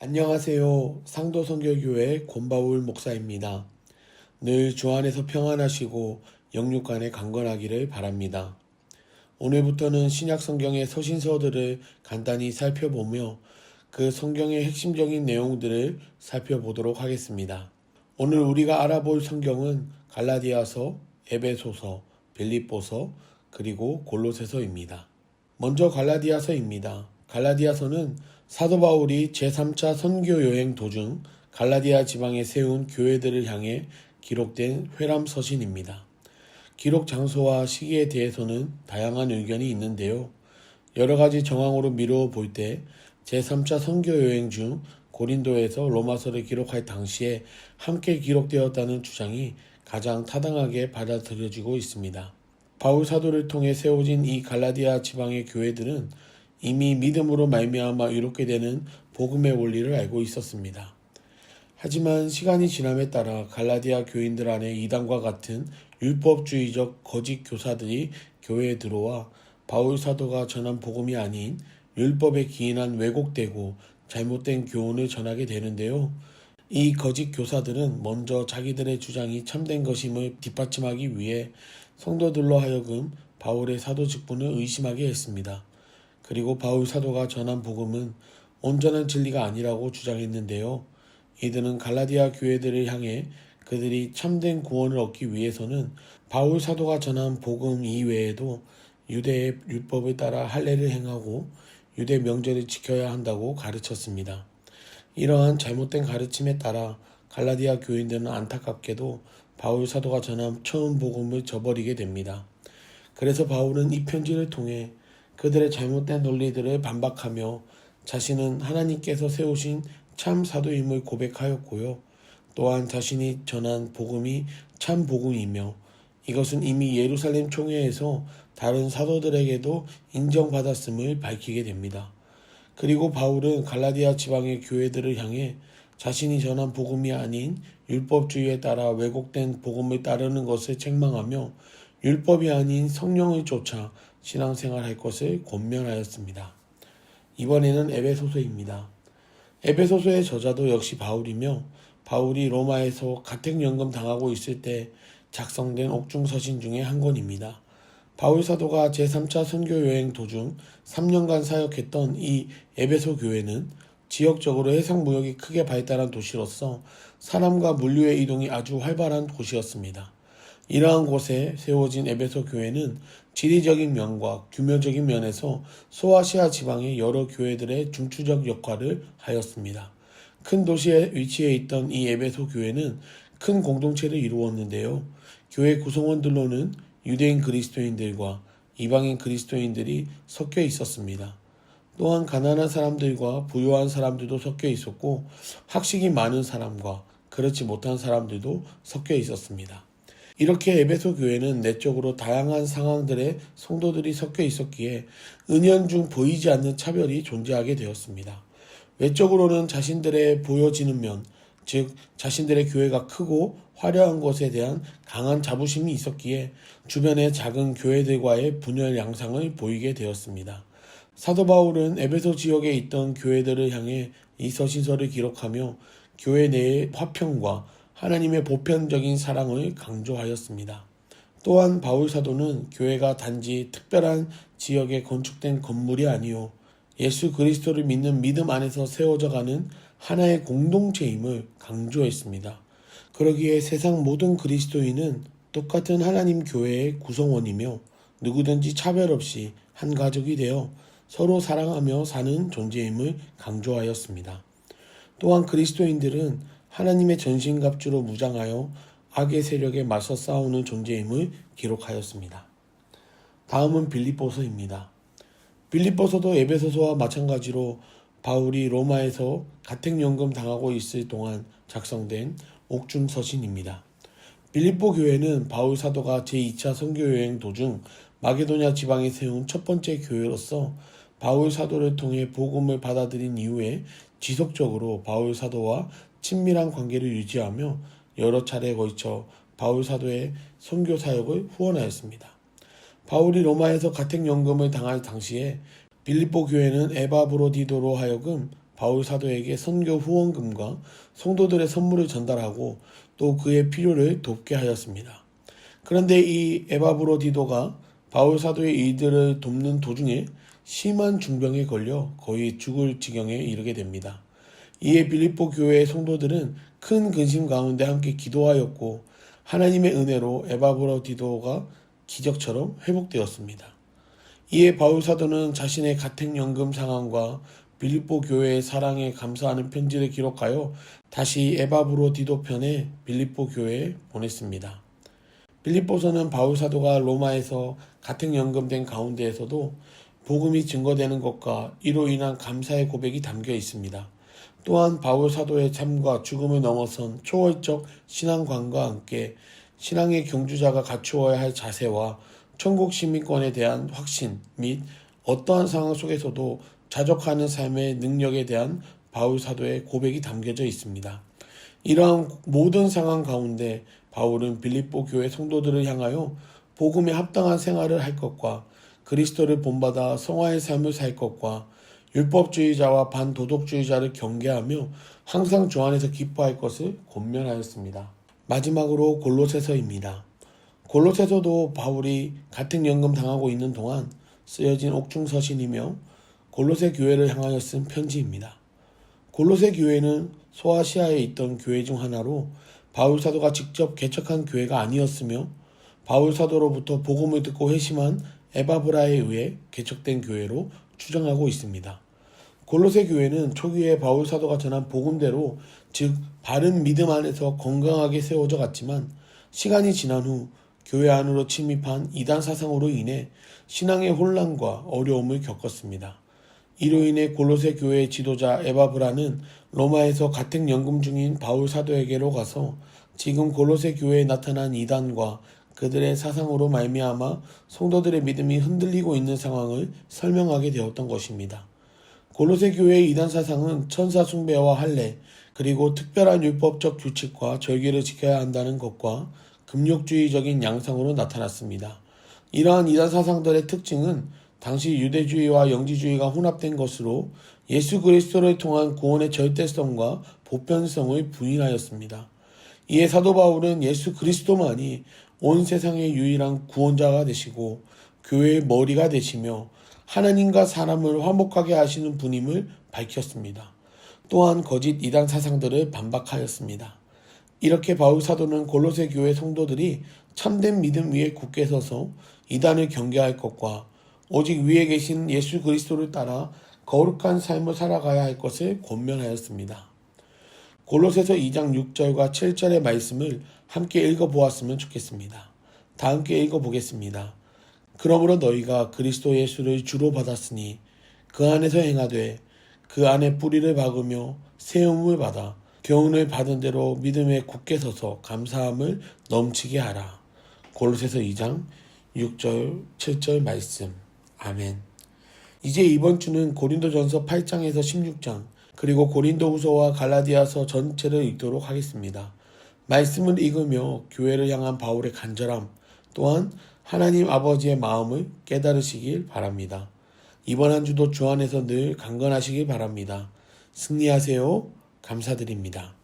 안녕하세요. 상도선교교회 권바울 목사입니다. 늘 주 안에서 평안하시고 영육간에 강건하기를 바랍니다. 오늘부터는 신약 성경의 서신서들을 간단히 살펴보며 그 성경의 핵심적인 내용들을 살펴보도록 하겠습니다. 오늘 우리가 알아볼 성경은 갈라디아서, 에베소서, 빌립보서, 그리고 골로새서입니다. 먼저 갈라디아서입니다. 갈라디아서는 사도 바울이 제3차 선교 여행 도중 갈라디아 지방에 세운 교회들을 향해 기록된 회람 서신입니다. 기록 장소와 시기에 대해서는 다양한 의견이 있는데요. 여러 가지 정황으로 미루어 볼 때 제3차 선교 여행 중 고린도에서 로마서를 기록할 당시에 함께 기록되었다는 주장이 가장 타당하게 받아들여지고 있습니다. 바울 사도를 통해 세워진 이 갈라디아 지방의 교회들은 이미 믿음으로 말미암아 이롭게 되는 복음의 원리를 알고 있었습니다. 하지만 시간이 지남에 따라 갈라디아 교인들 안에 이단과 같은 율법주의적 거짓 교사들이 교회에 들어와 바울 사도가 전한 복음이 아닌 율법에 기인한 왜곡되고 잘못된 교훈을 전하게 되는데요. 이 거짓 교사들은 먼저 자기들의 주장이 참된 것임을 뒷받침하기 위해 성도들로 하여금 바울의 사도 직분을 의심하게 했습니다. 그리고 바울 사도가 전한 복음은 온전한 진리가 아니라고 주장했는데요. 이들은 갈라디아 교회들을 향해 그들이 참된 구원을 얻기 위해서는 바울 사도가 전한 복음 이외에도 유대의 율법을 따라 할례를 행하고 유대 명절을 지켜야 한다고 가르쳤습니다. 이러한 잘못된 가르침에 따라 갈라디아 교인들은 안타깝게도 바울 사도가 전한 처음 복음을 저버리게 됩니다. 그래서 바울은 이 편지를 통해 그들의 잘못된 논리들을 반박하며 자신은 하나님께서 세우신 참 사도임을 고백하였고요. 또한 자신이 전한 복음이 참 복음이며 이것은 이미 예루살렘 총회에서 다른 사도들에게도 인정받았음을 밝히게 됩니다. 그리고 바울은 갈라디아 지방의 교회들을 향해 자신이 전한 복음이 아닌 율법주의에 따라 왜곡된 복음을 따르는 것을 책망하며 율법이 아닌 성령을 쫓아 신앙생활할 것을 권면하였습니다. 이번에는 에베소서입니다. 에베소서의 저자도 역시 바울이며 바울이 로마에서 가택연금 당하고 있을 때 작성된 옥중서신 중에 한 권입니다. 바울 사도가 제3차 선교여행 도중 3년간 사역했던 이 에베소 교회는 지역적으로 해상무역이 크게 발달한 도시로서 사람과 물류의 이동이 아주 활발한 곳이었습니다. 이러한 곳에 세워진 에베소 교회는 지리적인 면과 규모적인 면에서 소아시아 지방의 여러 교회들의 중추적 역할을 하였습니다. 큰 도시에 위치해 있던 이 에베소 교회는 큰 공동체를 이루었는데요. 교회 구성원들로는 유대인 그리스도인들과 이방인 그리스도인들이 섞여 있었습니다. 또한 가난한 사람들과 부유한 사람들도 섞여 있었고 학식이 많은 사람과 그렇지 못한 사람들도 섞여 있었습니다. 이렇게 에베소 교회는 내적으로 다양한 상황들의 성도들이 섞여 있었기에 은연중 보이지 않는 차별이 존재하게 되었습니다. 외적으로는 자신들의 보여지는 면, 즉 자신들의 교회가 크고 화려한 것에 대한 강한 자부심이 있었기에 주변의 작은 교회들과의 분열 양상을 보이게 되었습니다. 사도 바울은 에베소 지역에 있던 교회들을 향해 이 서신서를 기록하며 교회 내의 화평과 하나님의 보편적인 사랑을 강조하였습니다. 또한 바울 사도는 교회가 단지 특별한 지역에 건축된 건물이 아니요 예수 그리스도를 믿는 믿음 안에서 세워져가는 하나의 공동체임을 강조했습니다. 그러기에 세상 모든 그리스도인은 똑같은 하나님 교회의 구성원이며 누구든지 차별 없이 한 가족이 되어 서로 사랑하며 사는 존재임을 강조하였습니다. 또한 그리스도인들은 하나님의 전신갑주로 무장하여 악의 세력에 맞서 싸우는 존재임을 기록하였습니다. 다음은 빌립보서입니다. 빌립보서도 에베소서와 마찬가지로 바울이 로마에서 가택연금 당하고 있을 동안 작성된 옥중서신입니다. 빌립보 교회는 바울 사도가 제2차 선교여행 도중 마게도냐 지방에 세운 첫 번째 교회로서 바울 사도를 통해 복음을 받아들인 이후에 지속적으로 바울 사도와 친밀한 관계를 유지하며 여러 차례에 걸쳐 바울 사도의 선교 사역을 후원하였습니다. 바울이 로마에서 가택연금을 당할 당시에 빌립보 교회는 에바브로디도로 하여금 바울 사도에게 선교 후원금과 성도들의 선물을 전달하고 또 그의 필요를 돕게 하였습니다. 그런데 이 에바브로디도가 바울 사도의 일들을 돕는 도중에 심한 중병에 걸려 거의 죽을 지경에 이르게 됩니다. 이에 빌립보 교회의 성도들은 큰 근심 가운데 함께 기도하였고 하나님의 은혜로 에바브로디도가 기적처럼 회복되었습니다. 이에 바울 사도는 자신의 가택연금 상황과 빌립보 교회의 사랑에 감사하는 편지를 기록하여 다시 에바브로디도 편에 빌립보 교회에 보냈습니다. 빌립보서는 바울 사도가 로마에서 가택연금된 가운데에서도 복음이 증거되는 것과 이로 인한 감사의 고백이 담겨 있습니다. 또한 바울 사도의 삶과 죽음을 넘어선 초월적 신앙관과 함께 신앙의 경주자가 갖추어야 할 자세와 천국 시민권에 대한 확신 및 어떠한 상황 속에서도 자족하는 삶의 능력에 대한 바울 사도의 고백이 담겨져 있습니다. 이러한 모든 상황 가운데 바울은 빌립보 교회 성도들을 향하여 복음에 합당한 생활을 할 것과 그리스도를 본받아 성화의 삶을 살 것과 율법주의자와 반도덕주의자를 경계하며 항상 주 안에서 기뻐할 것을 권면하였습니다. 마지막으로 골로새서입니다. 골로새서도 바울이 가택연금 당하고 있는 동안 쓰여진 옥중서신이며 골로새 교회를 향하여 쓴 편지입니다. 골로새 교회는 소아시아에 있던 교회 중 하나로 바울 사도가 직접 개척한 교회가 아니었으며 바울 사도로부터 복음을 듣고 회심한 에바브라에 의해 개척된 교회로 추정하고 있습니다. 골로새 교회는 초기에 바울 사도가 전한 복음대로 즉 바른 믿음 안에서 건강하게 세워져 갔지만 시간이 지난 후 교회 안으로 침입한 이단 사상으로 인해 신앙의 혼란과 어려움을 겪었습니다. 이로 인해 골로새 교회의 지도자 에바브라는 로마에서 가택연금 중인 바울 사도에게로 가서 지금 골로새 교회에 나타난 이단과 그들의 사상으로 말미암아 성도들의 믿음이 흔들리고 있는 상황을 설명하게 되었던 것입니다. 골로새 교회의 이단 사상은 천사 숭배와 할례 그리고 특별한 율법적 규칙과 절기를 지켜야 한다는 것과 금욕주의적인 양상으로 나타났습니다. 이러한 이단 사상들의 특징은 당시 유대주의와 영지주의가 혼합된 것으로 예수 그리스도를 통한 구원의 절대성과 보편성을 부인하였습니다. 이에 사도 바울은 예수 그리스도만이 온 세상의 유일한 구원자가 되시고 교회의 머리가 되시며 하나님과 사람을 화목하게 하시는 분임을 밝혔습니다. 또한 거짓 이단 사상들을 반박하였습니다. 이렇게 바울 사도는 골로새 교회 성도들이 참된 믿음 위에 굳게 서서 이단을 경계할 것과 오직 위에 계신 예수 그리스도를 따라 거룩한 삶을 살아가야 할 것을 권면하였습니다. 골로새서 2장 6절과 7절의 말씀을 함께 읽어보았으면 좋겠습니다. 다 함께 읽어보겠습니다. 그러므로 너희가 그리스도 예수를 주로 받았으니 그 안에서 행하되 그 안에 뿌리를 박으며 세움을 받아 교훈을 받은 대로 믿음에 굳게 서서 감사함을 넘치게 하라. 골로새서 2장 6절 7절 말씀. 아멘. 이제 이번 주는 고린도전서 8장에서 16장 그리고 고린도후서와 갈라디아서 전체를 읽도록 하겠습니다. 말씀을 읽으며 교회를 향한 바울의 간절함 또한 하나님 아버지의 마음을 깨달으시길 바랍니다. 이번 한 주도 주 안에서 늘 강건하시길 바랍니다. 승리하세요. 감사드립니다.